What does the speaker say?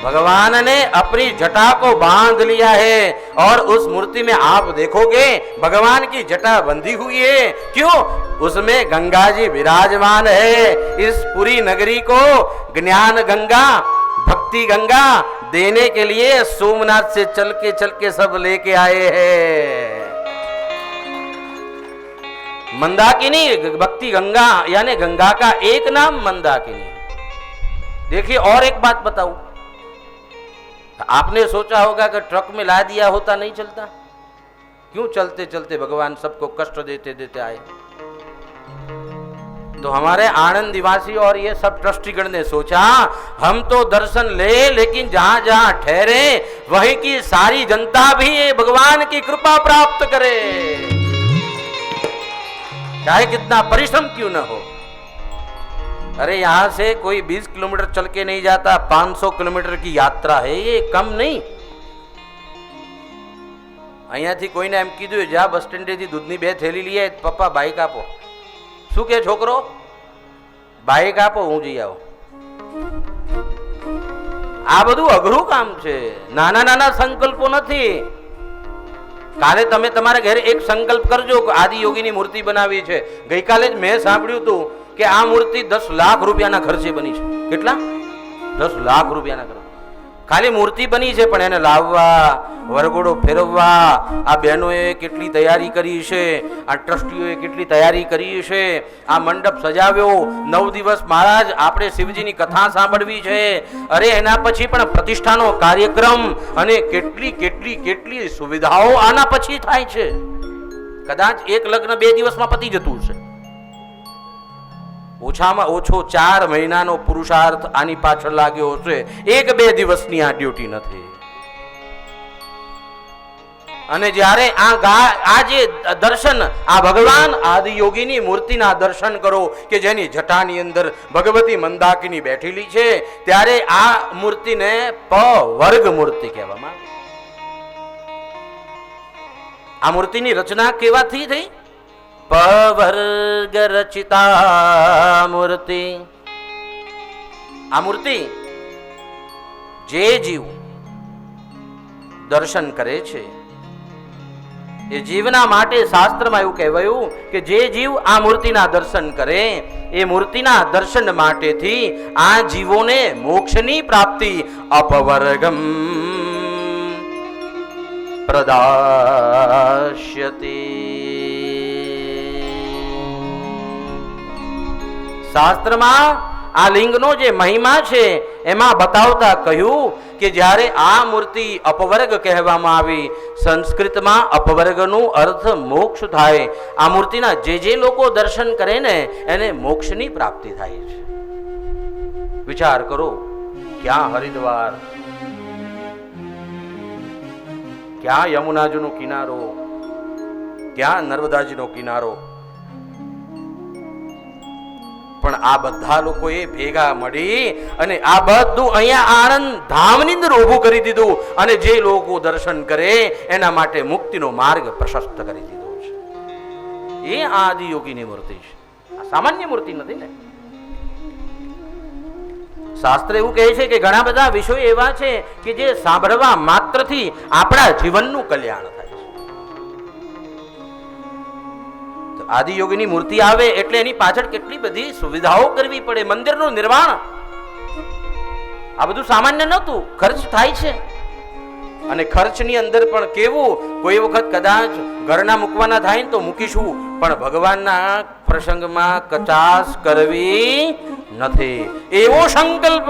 भगवान ने अपनी जटा को बांध लिया है और उस मूर्ति में आप देखोगे भगवान की जटा बंधी हुई है। क्यों? उसमें गंगा जी विराजमान है। इस पूरी नगरी को ज्ञान गंगा, भक्ति गंगा देने के लिए सोमनाथ से चल के सब लेके आए हैं। मंदाकिनी भक्ति गंगा यानी गंगा का एक नाम मंदाकिनी। देखिए और एक बात बताऊं, आपने सोचा होगा कि ट्रक में ला दिया होता नहीं चलता, क्यों चलते चलते भगवान सबको कष्ट देते देते आए। तो हमारे आनंद निवासी और ये सब ट्रस्टीगण ने सोचा हम तो दर्शन ले, लेकिन जहां जहां ठहरे वहीं की सारी जनता भी भगवान की कृपा प्राप्त करे, चाहे कितना परिश्रम क्यों न हो। अरे यहां से कोई 20 किलोमीटर चल के नहीं जाता, 500 किलोमीटर की यात्रा है, ये कम नहीं। અહીંયાથી કોઈને એમ કીધું જા બસ સ્ટેન્ડેથી દૂધની 2 થેલી લઈએ, પપ્પા બાઈક આપો, શું કે છોકરો બાઈક આપો હું જઈ આવું। આ બધું અઘરું કામ છે, નાના નાના સંકલ્પો નથી। કાલે તમે તમારા ઘરે એક સંકલ્પ કરજો કે આદિયોગીની મૂર્તિ બનાવી છે। ગઈકાલે જ મેં સાંભળ્યું હતું કે આ મૂર્તિ 10 લાખ રૂપિયાના ખર્ચે બની છે। કેટલા? 10 લાખ રૂપિયાના ખર્ચે ખાલી મૂર્તિ બની છે, પણ એને લાવવા, વરઘોડો ફેરવવા આ બહેનોએ કેટલી તૈયારી કરી છે, આ ટ્રસ્ટીઓએ કેટલી તૈયારી કરી છે, આ મંડપ સજાવ્યો, 9 દિવસ મહારાજ આપણે શિવજીની કથા સાંભળવી છે। અરે એના પછી પણ પ્રતિષ્ઠાનો કાર્યક્રમ અને કેટલી કેટલી કેટલી સુવિધાઓ આના પછી થાય છે। કદાચ એક લગ્ન 2 દિવસમાં પતી જતું છે। ઓછામાં ઓછો 4 મહિનાનો પુરુષાર્થ આની પાછળ લાગ્યો હશે, 1-2 દિવસની આ ડ્યુટી નથી। અને જ્યારે આ જે દર્શન આ ભગવાન આદિયોગીની મૂર્તિના દર્શન કરો કે જેની જટાની અંદર ભગવતી મંદાકિની બેઠેલી છે, ત્યારે આ મૂર્તિને પવર્ગ મૂર્તિ કહેવામાં આવે। આ મૂર્તિની રચના કેવાથી થઈ? પવર્ગ રચિતા મૂર્તિ। આ મૂર્તિ જે જીવ દર્શન કરે છે એ જીવના માટે શાસ્ત્રમાં એવું કહેવાયું કે જે જીવ આ મૂર્તિના દર્શન કરે એ મૂર્તિના દર્શન માટેથી આ જીવોને મોક્ષની પ્રાપ્તિ અપવર્ગમ પ્રદાસ્યતિ। શાસ્ત્રમાં આ લિંગનો જે મહિમા છે એમાં બતાવતા કહ્યું કે જ્યારે આ મૂર્તિ અપવર્ગ કહેવામાં આવી, સંસ્કૃતમાં અપવર્ગનો અર્થ મોક્ષ થાય। આ મૂર્તિના જે લોકો દર્શન કરે ને એને મોક્ષની પ્રાપ્તિ થાય છે। વિચાર કરો, ક્યાં હરિદ્વાર, ક્યાં યમુનાજીનો કિનારો, ક્યાં નર્મદાજીનો કિનારો, પણ આ બધા લોકોએ ભેગા મળી અને આ બધું અહીંયા આનંદ ધામની અંદર ઊભું કરી દીધું અને જે લોકો દર્શન કરે એના માટે મુક્તિનો માર્ગ પ્રશસ્ત કરી દીધો છે। એ આદિયોગીની મૂર્તિ છે, આ સામાન્ય મૂર્તિ નથી ને। શાસ્ત્ર એવું કહે છે કે ઘણા બધા વિષયો એવા છે કે જે સાંભળવા માત્રથી આપણા જીવનનું કલ્યાણ થાય છે। આદિયોગીની મૂર્તિ આવે એટલે એની પાછળ કેટલી બધી સુવિધાઓ કરવી પડે। મંદિરનું નિર્માણ આ બધું સામાન્ય નહોતું, ખર્ચ થાય છે। અને ખર્ચની અંદર પણ કેવું, કોઈ વખત કદાચ ઘરના મૂકવાના થાય તો મૂકીશું, પણ ભગવાનના પ્રસંગમાં કચાશ કરવી નથી, એવો સંકલ્પ